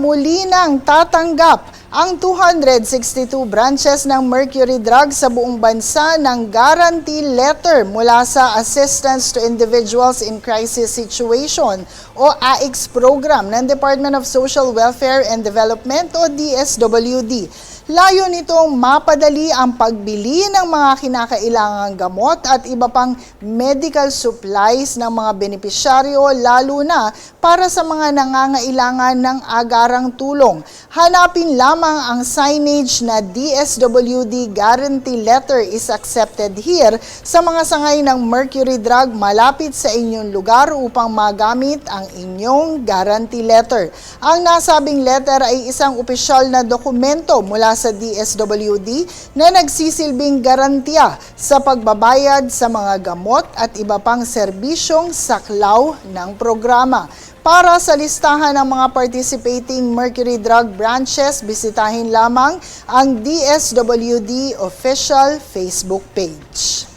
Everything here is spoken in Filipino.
muli nang tatanggap ang 262 branches ng Mercury Drug sa buong bansa ng guarantee letter mula sa Assistance to Individuals in Crisis Situation o AICS program ng Department of Social Welfare and Development o DSWD. Layo nitong mapadali ang pagbili ng mga kinakailangang gamot at iba pang medical supplies ng mga benepisyaryo, lalo na para sa mga nangangailangan ng agarang tulong. Hanapin lamang ang signage na DSWD Guarantee Letter is accepted here sa mga sangay ng Mercury Drug malapit sa inyong lugar upang magamit ang inyong guarantee letter. Ang nasabing letter ay isang opisyal na dokumento mula sa DSWD na nagsisilbing garantiya sa pagbabayad sa mga gamot at iba pang serbisyong saklaw ng programa. Para sa listahan ng mga participating Mercury Drug branches, bisitahin lamang ang DSWD official Facebook page.